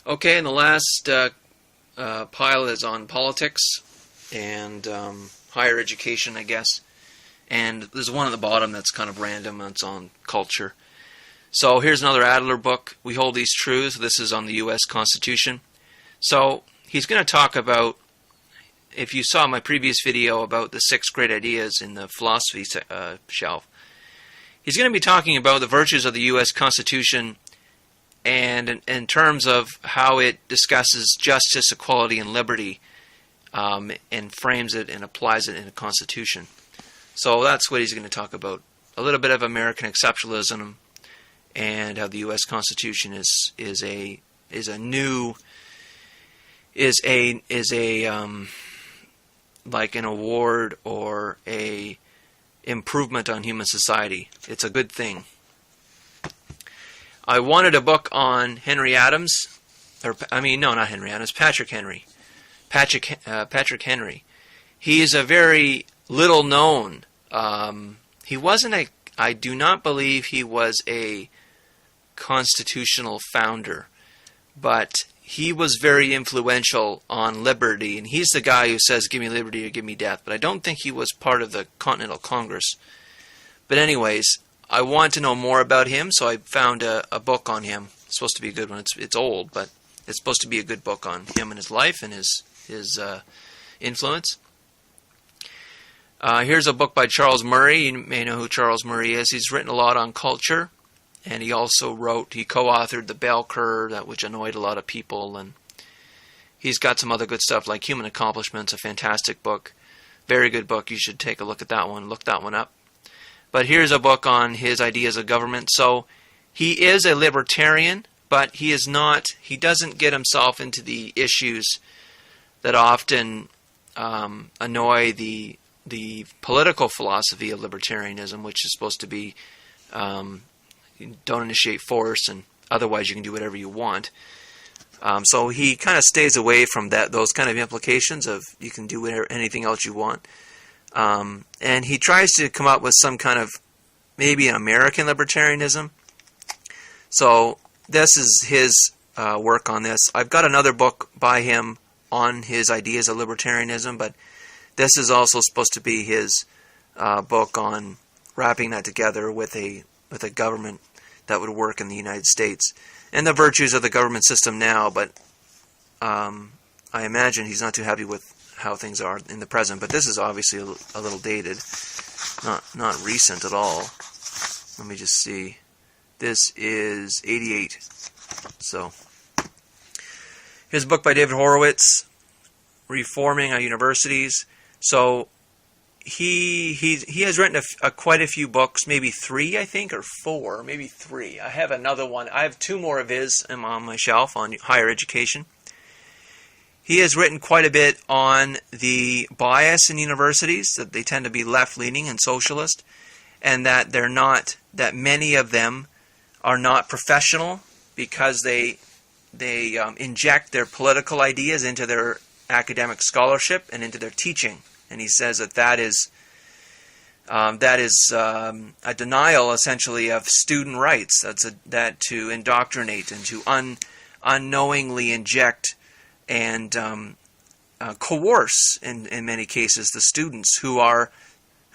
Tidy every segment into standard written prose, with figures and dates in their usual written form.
Okay, and the last pile is on politics and higher education, I guess. And there's one at the bottom that's kind of random, and it's on culture. So here's another Adler book, We Hold These Truths. This is on the U.S. Constitution. So he's going to talk about, if you saw my previous video about the 6 great ideas in the philosophy shelf, he's going to be talking about the virtues of the U.S. Constitution and in terms of how it discusses justice, equality, and liberty, and frames it and applies it in a constitution. So that's what he's going to talk about. A little bit of American exceptionalism and how the U.S. Constitution is like an award or a improvement on human society. It's a good thing. I wanted a book on Henry Adams, not Henry Adams, Patrick Henry. Patrick Henry. He is a very little known. He wasn't I do not believe he was a constitutional founder, but he was very influential on liberty, and he's the guy who says, give me liberty or give me death. But I don't think he was part of the Continental Congress. But anyways, I want to know more about him, so I found a book on him. It's supposed to be a good one. It's old, but it's supposed to be a good book on him and his life and his influence. Here's a book by Charles Murray. You may know who Charles Murray is. He's written a lot on culture, and he co-authored The Bell Curve, which annoyed a lot of people, and he's got some other good stuff like Human Accomplishments, a fantastic book. Very good book. You should take a look at that one. Look that one up. But here's a book on his ideas of government. So he is a libertarian, but he doesn't get himself into the issues that often annoy the political philosophy of libertarianism, which is supposed to be don't initiate force, and otherwise you can do whatever you want. So he kind of stays away from those kind of implications of you can do anything else you want. And he tries to come up with some kind of maybe an American libertarianism. So this is his work on this. I've got another book by him on his ideas of libertarianism, but this is also supposed to be his book on wrapping that together with a government that would work in the United States and the virtues of the government system now. But I imagine he's not too happy with how things are in the present. But this is obviously a little dated, not recent at all. Let me just see. This is 88. So here's a book by David Horowitz, Reforming Our Universities. So he has written quite a few books, maybe 3, I think, or 4, maybe 3. I have another one. I have 2 more of his on my shelf on higher education. He has written quite a bit on the bias in universities, that they tend to be left-leaning and socialist, and that that many of them are not professional because they inject their political ideas into their academic scholarship and into their teaching. And he says that is a denial, essentially, of student rights. That to indoctrinate and to unknowingly inject and coerce, in many cases, the students who are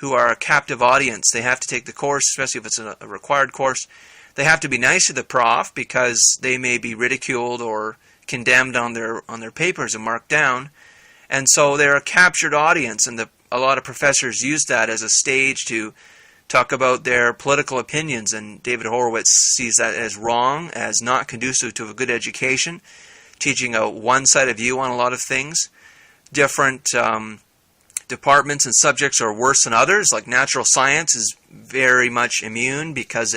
a captive audience. They have to take the course, especially if it's a required course. They have to be nice to the prof because they may be ridiculed or condemned on their papers and marked down. And so they're a captured audience, and a lot of professors use that as a stage to talk about their political opinions. And David Horowitz sees that as wrong, as not conducive to a good education, teaching a one-sided view on a lot of things. Different departments and subjects are worse than others, like natural science is very much immune because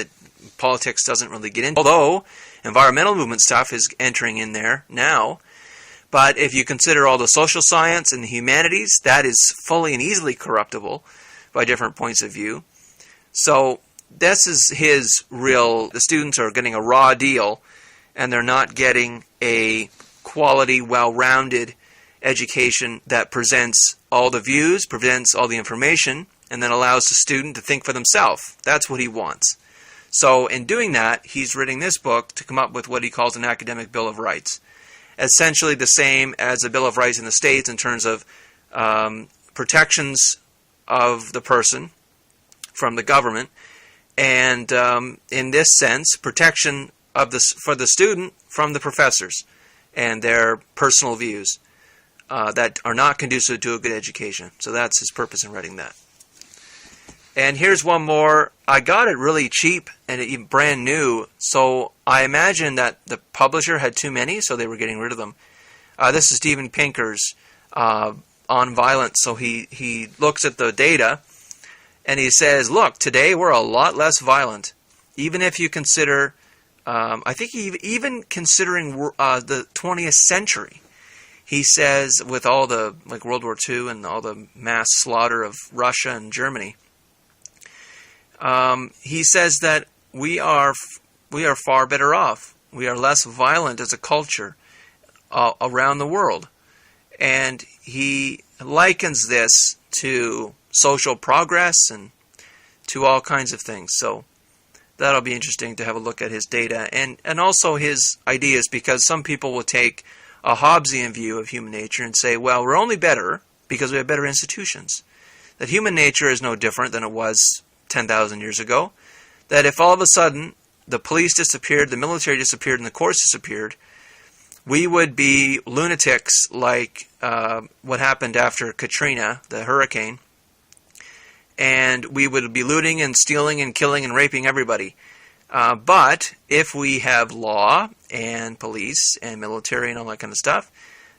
politics doesn't really get into it. Although environmental movement stuff is entering in there now. But if you consider all the social science and the humanities, that is fully and easily corruptible by different points of view. So this is the students are getting a raw deal, and they're not getting a quality, well-rounded education that presents all the views, presents all the information, and then allows the student to think for themselves. That's what he wants. So in doing that, he's writing this book to come up with what he calls an academic Bill of Rights. Essentially the same as the Bill of Rights in the States in terms of protections of the person from the government, and in this sense, protection of for the student from the professors and their personal views that are not conducive to a good education. So that's his purpose in writing that. And here's one more. I got it really cheap and even brand new, so I imagine that the publisher had too many, so they were getting rid of them. This is Steven Pinker's on violence. So he looks at the data and he says, look, today we're a lot less violent. Even if you consider, I think even considering the 20th century, he says, with all the, like World War II and all the mass slaughter of Russia and Germany, he says that we are far better off. We are less violent as a culture around the world. And he likens this to social progress and to all kinds of things. So that'll be interesting to have a look at his data and also his ideas, because some people will take a Hobbesian view of human nature and say, well, we're only better because we have better institutions. That human nature is no different than it was 10,000 years ago. That if all of a sudden the police disappeared, the military disappeared, and the courts disappeared, we would be lunatics like what happened after Katrina, the hurricane, and we would be looting and stealing and killing and raping everybody. But if we have law and police and military and all that kind of stuff,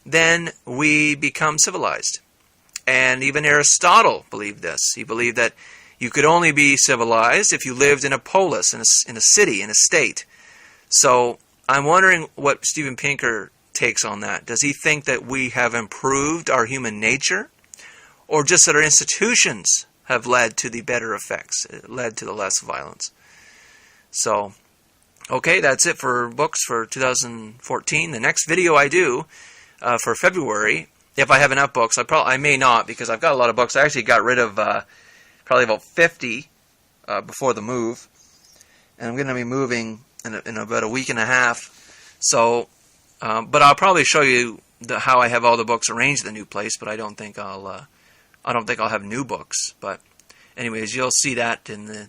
then we become civilized. And even Aristotle believed this. He believed that you could only be civilized if you lived in a polis, in a city, in a state. So I'm wondering what Steven Pinker takes on that. Does he think that we have improved our human nature, or just that our institutions have led to the better effects, led to the less violence? So, okay, that's it for books for 2014. The next video I do for February, if I have enough books, I may not, because I've got a lot of books. I actually got rid of probably about 50 before the move, and I'm going to be moving in about a week and a half. So, but I'll probably show you how I have all the books arranged in the new place. But I don't think I'll have new books. But anyways, you'll see that in the